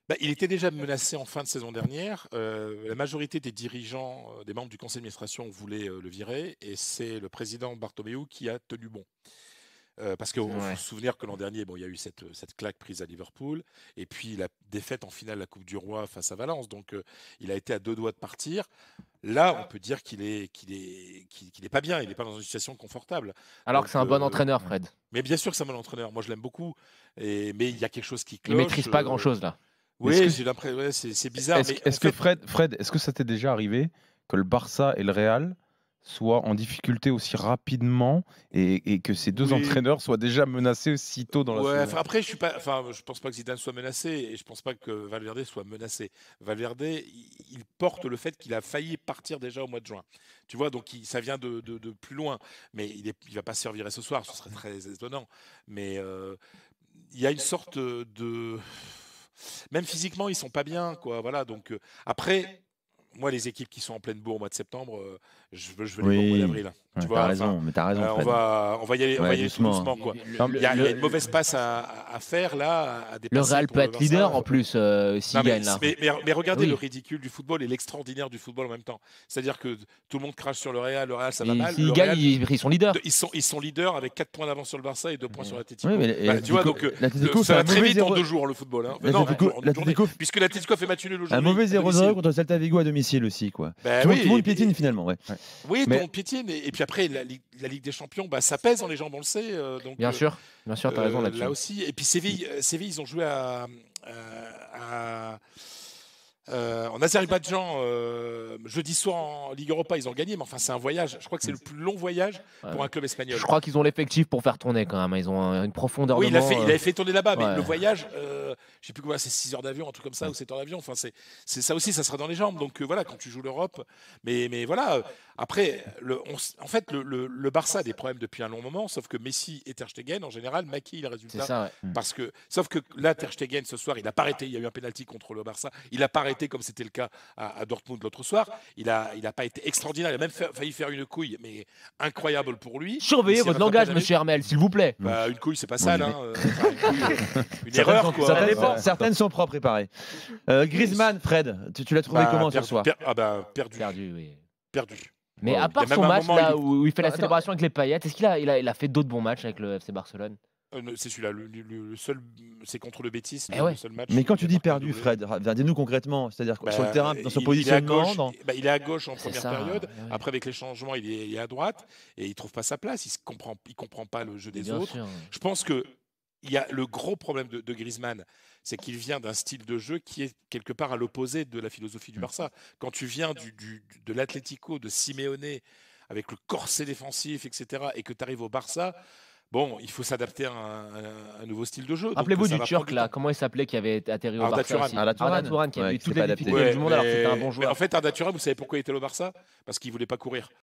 Bah, il était déjà menacé en fin de saison dernière. La majorité des dirigeants, des membres du conseil d'administration voulaient le virer et c'est le président Bartomeu qui a tenu bon. Parce qu'il faut Ouais. se souvenir que l'an dernier, bon, il y a eu cette claque prise à Liverpool et puis la défaite en finale de la Coupe du Roi face à Valence. Donc il a été à deux doigts de partir. Là, on peut dire qu'il est pas bien. Il n'est pas dans une situation confortable. Alors que c'est Donc, un bon entraîneur, Fred. mais bien sûr que c'est un bon entraîneur. Moi, je l'aime beaucoup. Mais il y a quelque chose qui Il cloche. maîtrise pas grand-chose là. Mais est-ce Oui, que j'ai l'impression, ouais, c'est bizarre. Mais en est-ce que fait, Fred, est-ce que ça t'est déjà arrivé que le Barça et le Real soient en difficulté aussi rapidement et que ces deux oui. entraîneurs soient déjà menacés aussitôt dans la Ouais, saison? enfin, après, je suis pas, enfin, je pense pas que Zidane soit menacé et je pense pas que Valverde soit menacé. Valverde, il porte le fait qu'il a failli partir déjà au mois de juin. Tu vois, donc ça vient de plus loin. Mais il va pas se revirer ce soir, ce serait très étonnant. Mais il y a une sorte de, même physiquement, ils sont pas bien, quoi. Voilà. Donc après, moi, les équipes qui sont en pleine bourre au mois de septembre, je veux les voir au mois Oui, d'avril. Tu ouais, vois, enfin, mais t'as raison, on Fred. va, on va y aller, on va Ouais, y aller tout doucement, doucement, hein. quoi. Non, Il y a une mauvaise passe à faire là, à Le dépasser Real pour peut le être leader Barça. en plus Non, s'il gagne là. mais regardez le Oui. ridicule du football et l'extraordinaire du football en même temps. C'est-à-dire que tout le monde crache sur le Real ça va Et mal. s'il Le gagne, Real, ils sont leaders. ils sont leaders avec 4 points d'avance sur le Barça et 2 points sur Oui, mais l'Atlético. Bah, tu vois, donc l'Atlético ça fait va un très mauvais vite en 0. 2 jours le football. Hein. Non, en une journée. L'Atlético Puisque l'Atlético a fait match nul un aujourd'hui mauvais à 0-0 domicile. contre Celta Vigo à domicile aussi, quoi. Ben Tout le oui, monde piétine finalement, ouais. oui, tout le Mais monde piétine. Et puis après, la Ligue des Champions, bah, ça pèse dans les jambes, on le sait. Bien sûr, t'as raison Là là-dessus. aussi. Et puis Séville, ils ont joué à- en Azerbaïdjan jeudi soir en Ligue Europa. Ils ont gagné, mais enfin, c'est un voyage. Je crois que c'est le plus long voyage Ouais. pour un club Je espagnol. crois qu'ils ont l'effectif pour faire tourner quand même, hein. Ils ont une profondeur Oui, de il banc. avait fait tourner là-bas, mais Ouais. le voyage, je sais plus quoi, c'est 6 heures d'avion, un truc comme ça, ou 7 heures d'avion. Enfin, c'est ça aussi, ça sera dans les jambes. Donc voilà, quand tu joues l'Europe. Mais voilà, après, en fait, le Barça a des problèmes depuis un long moment, sauf que Messi et Ter Stegen, en général, maquillent les C'est résultats. ça, ouais. Sauf que là, Ter Stegen, ce soir, il n'a pas arrêté. Il y a eu un penalty contre le Barça. Il n'a pas arrêté comme c'était le cas à Dortmund l'autre soir. Il a pas été extraordinaire. Il a même failli faire une couille, mais incroyable pour lui. Surveillez Il s'est votre rattrapé langage, d'un monsieur Hermel, s'il vous plaît. Bah, une couille, c'est pas sale, hein. Enfin, une certaines erreur, sont- quoi. Ça dépend. certaines sont propres, préparées. Griezmann, Fred, tu l'as trouvé Bah, comment ce soir? perdu. Perdu, oui. Perdu. Mais Wow. à Il y a part même son un match moment, là où il fait la Attends. célébration avec les paillettes, est-ce qu'il a fait d'autres bons matchs avec le FC Barcelone? C'est celui-là, le seul, c'est contre le Betis, Eh le ouais. seul match. Mais quand où tu il a dis marqué un perdu, doublé. Fred, dis-nous concrètement, c'est-à-dire Bah, sur le terrain, dans son il est à positionnement, gauche, dans... il est à gauche en C'est première ça, période. ouais. Après, avec les changements, il est à droite et il trouve pas sa place. Il comprend pas le jeu des Bien autres. sûr. Je pense que il y a le gros problème de Griezmann, c'est qu'il vient d'un style de jeu qui est quelque part à l'opposé de la philosophie du Barça. Quand tu viens de l'Atlético, de Simeone, avec le corset défensif, etc., et que tu arrives au Barça, bon, il faut s'adapter à un nouveau style de jeu. Donc, Rappelez-vous ça du va Turc prendre du là, temps. comment il s'appelait qui avait atterri au Arda Barça Turan. aussi? Arda Turan. Arda Turan qui Ouais, avait eu qui toutes s'est les pas adapté. difficultés du monde alors que c'était un bon Mais joueur. en fait, Arda Turan, vous savez pourquoi il était au Barça? Parce qu'il voulait pas courir.